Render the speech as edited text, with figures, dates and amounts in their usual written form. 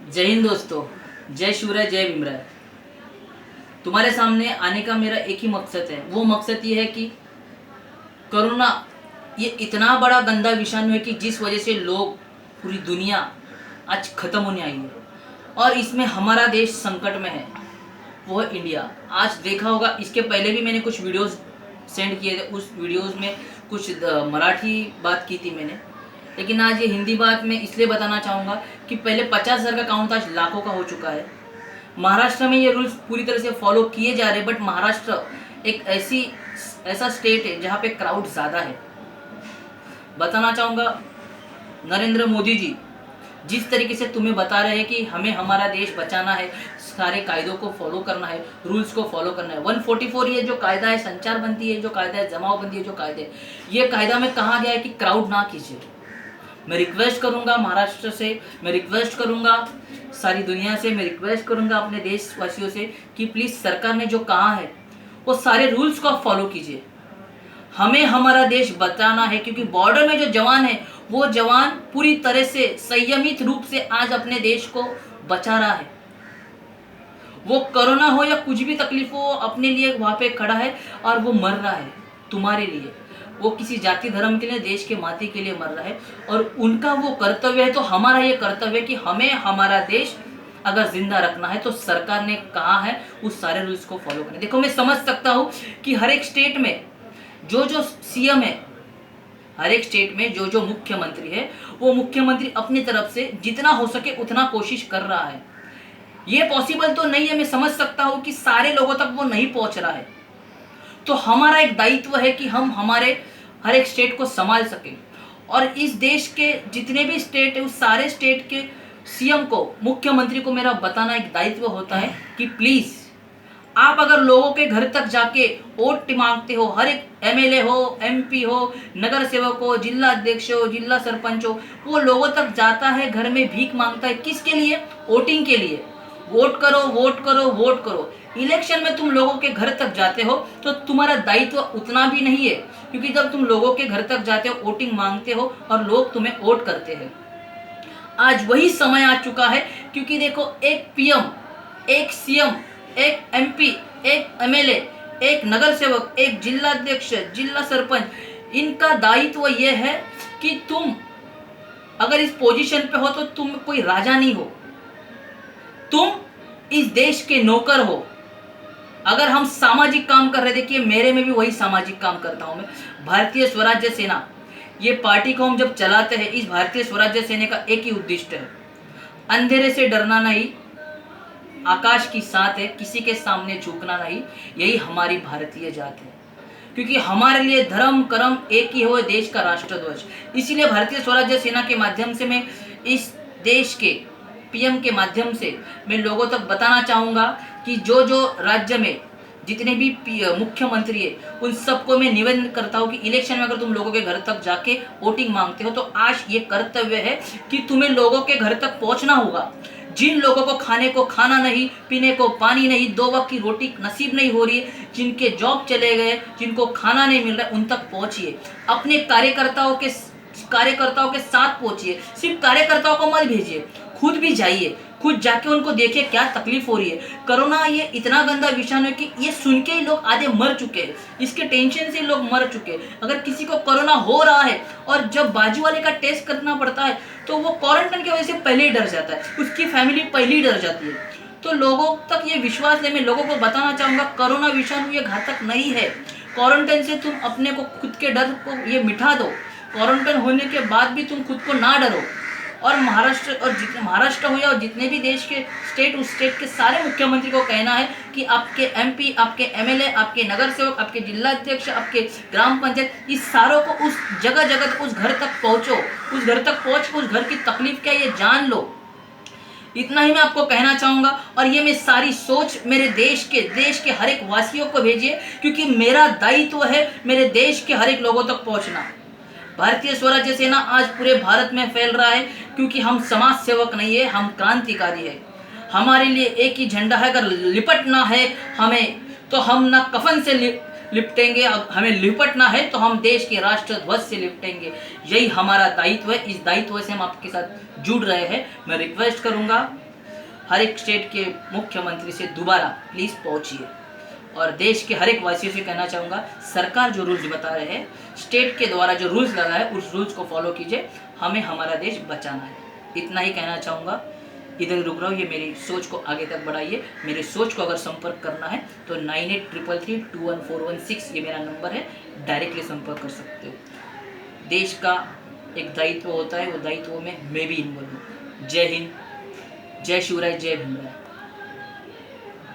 जय हिंद दोस्तों। जय शिवराय, जय भीमराय। तुम्हारे सामने आने का मेरा एक ही मकसद है। वो मकसद ये है कि कोरोना ये इतना बड़ा गंदा विषाणु है कि जिस वजह से लोग, पूरी दुनिया आज खत्म होने आई है और इसमें हमारा देश संकट में है, वो है इंडिया। आज देखा होगा, इसके पहले भी मैंने कुछ वीडियोस सेंड किए थे। उस वीडियोस में कुछ मराठी बात की थी मैंने, लेकिन आज ये हिंदी बात मैं इसलिए बताना चाहूँगा कि पहले 50,000 का काउंट आज लाखों का हो चुका है। महाराष्ट्र में ये रूल्स पूरी तरह से फॉलो किए जा रहे हैं, बट महाराष्ट्र एक ऐसा स्टेट है जहाँ पे क्राउड ज़्यादा है। बताना चाहूँगा, नरेंद्र मोदी जी जिस तरीके से तुम्हें बता रहे हैं कि हमें हमारा देश बचाना है, सारे कायदों को फॉलो करना है, रूल्स को फॉलो करना है। 144 ये जो कायदा है, संचार बंदी है जो कायदा है, जमावबंदी है जो कायदे, ये कायदा में कहा गया है कि क्राउड ना कीजिए। मैं रिक्वेस्ट करूंगा महाराष्ट्र से, मैं रिक्वेस्ट करूंगा सारी दुनिया से, मैं रिक्वेस्ट करूंगा अपने देशवासियों से कि प्लीज़ सरकार ने जो कहा है वो सारे रूल्स को आप फॉलो कीजिए। हमें हमारा देश बचाना है, क्योंकि बॉर्डर में जो जवान है वो जवान पूरी तरह से संयमित रूप से आज अपने देश को बचा रहा है। वो कोरोना हो या कुछ भी तकलीफ हो, अपने लिए वहाँ पे खड़ा है और वो मर रहा है तुम्हारे लिए। वो किसी जाति धर्म के लिए, देश के माटी के लिए मर रहा है और उनका वो कर्तव्य है। तो हमारा ये कर्तव्य है कि हमें हमारा देश अगर जिंदा रखना है तो सरकार ने कहा है उस सारे रूल्स को फॉलो करें। देखो, मैं समझ सकता हूँ कि हर एक स्टेट में जो जो सीएम है, हर एक स्टेट में जो जो मुख्यमंत्री है, वो मुख्यमंत्री अपनी तरफ से जितना हो सके उतना कोशिश कर रहा है। ये पॉसिबल तो नहीं है, मैं समझ सकता हूँ कि सारे लोगों तक वो नहीं पहुंच रहा है। तो हमारा एक दायित्व है कि हम हमारे हर एक स्टेट को संभाल सकें और इस देश के जितने भी स्टेट है उस सारे स्टेट के सीएम को, मुख्यमंत्री को मेरा बताना एक दायित्व होता है कि प्लीज़ आप अगर लोगों के घर तक जाके वोट मांगते हो, हर एक एमएलए हो, एमपी हो, नगर सेवक हो, जिला अध्यक्ष हो, जिला सरपंच हो, वो लोगों तक जाता है, घर में भीख मांगता है। किसके लिए? वोटिंग के लिए। वोट करो, वोट करो, वोट करो। इलेक्शन में तुम लोगों के घर तक जाते हो तो तुम्हारा दायित्व उतना भी नहीं है, क्योंकि जब तुम लोगों के घर तक जाते हो, वोटिंग मांगते हो और लोग तुम्हें वोट करते हैं। आज वही समय आ चुका है, क्योंकि देखो, एक पीएम, एक सीएम, एक एमपी, एक एमएलए, एक नगर सेवक, एक जिला अध्यक्ष, जिला सरपंच, इनका दायित्व यह है कि तुम अगर इस पोजीशन पे हो तो तुम कोई राजा नहीं हो, तुम इस देश के नौकर हो। अगर हम सामाजिक काम कर रहे, देखिए मेरे में भी वही सामाजिक काम करता हूं मैं। भारतीय स्वराज्य सेना, ये पार्टी को हम जब चलाते हैं, इस भारतीय स्वराज्य सेना का एक ही उद्देश्य है, अंधेरे से डरना नहीं, आकाश की साथ है, किसी के सामने झुकना नहीं। यही हमारी भारतीय जात है, क्योंकि हमारे लिए धर्म कर्म एक ही हो, देश का राष्ट्रध्वज। इसीलिए भारतीय स्वराज्य सेना के माध्यम से मैं इस देश के पीएम के माध्यम से मैं लोगों तक बताना चाहूँगा कि जो जो राज्य में जितने भी मुख्यमंत्री है उन सबको मैं निवेदन करता हूँ कि इलेक्शन में अगर तुम लोगों के घर तक जाके वोटिंग मांगते हो तो आज ये कर्तव्य है कि तुम्हें लोगों के घर तक पहुँचना होगा। जिन लोगों को खाने को खाना नहीं, पीने को पानी नहीं, 2 वक्त की रोटी नसीब नहीं हो रही है, जिनके जॉब चले गए, जिनको खाना नहीं मिल रहा है, उन तक पहुँचिए। अपने कार्यकर्ताओं के साथ पहुँचिए। सिर्फ कार्यकर्ताओं को मत भेजिए, खुद भी जाइए, खुद जाके उनको देखिए क्या तकलीफ हो रही है। कोरोना ये इतना गंदा विषाणु है कि ये सुन के ही लोग आधे मर चुके हैं, इसके टेंशन से लोग मर चुके हैं। अगर किसी को कोरोना हो रहा है और जब बाजू वाले का टेस्ट करना पड़ता है तो वो क्वारंटाइन की वजह से पहले ही डर जाता है, उसकी फैमिली पहले ही डर जाती है। तो लोगों तक ये विश्वास ले, मैं लोगों को बताना चाहूँगा, कोरोना विषाणु ये घातक नहीं है। क्वारंटाइन से तुम अपने को, खुद के डर को ये मिटा दो। क्वारंटाइन होने के बाद भी तुम खुद को ना डरो। और महाराष्ट्र हो या जितने भी देश के स्टेट, उस स्टेट के सारे मुख्यमंत्री को कहना है कि आपके एमपी, आपके एमएलए, आपके नगर सेवक, आपके जिला अध्यक्ष, आपके ग्राम पंचायत, इस सारों को उस जगह जगह उस घर तक पहुंचो। उस घर तक पहुंच के उस घर की तकलीफ क्या ये जान लो। इतना ही मैं आपको कहना चाहूँगा और ये मैं सारी सोच मेरे देश के हर एक वासियों को भेजिए, क्योंकि मेरा दायित्व है मेरे देश के हर एक लोगों तक पहुँचना। भारतीय स्वराज्य सेना आज पूरे भारत में फैल रहा है, क्योंकि हम समाज सेवक नहीं है, हम क्रांतिकारी है। हमारे लिए एक ही झंडा है। अगर लिपटना है हमें तो हम ना कफन से लिपटेंगे, हमें लिपटना है तो हम देश के राष्ट्र ध्वज से लिपटेंगे। यही हमारा दायित्व है। इस दायित्व से हम आपके साथ जुड़ रहे हैं। मैं रिक्वेस्ट करूंगा हर एक स्टेट के मुख्यमंत्री से दोबारा प्लीज़ पहुंचिए। और देश के हर एक वासियों से कहना चाहूँगा, सरकार जो रूल्स बता रहे हैं, स्टेट के द्वारा जो रूल्स लगा है, उस रूल्स को फॉलो कीजिए। हमें हमारा देश बचाना है, इतना ही कहना चाहूँगा। इधर रुक रहा हूँ, ये मेरी सोच को आगे तक बढ़ाइए। मेरी सोच को अगर संपर्क करना है तो 9833321416 ये मेरा नंबर है, डायरेक्टली संपर्क कर सकते हो। देश का एक दायित्व होता है, वो दायित्व में मैं भी इन्वॉल्व हूँ। जय हिंद, जय शिवराय, जय भीमराय।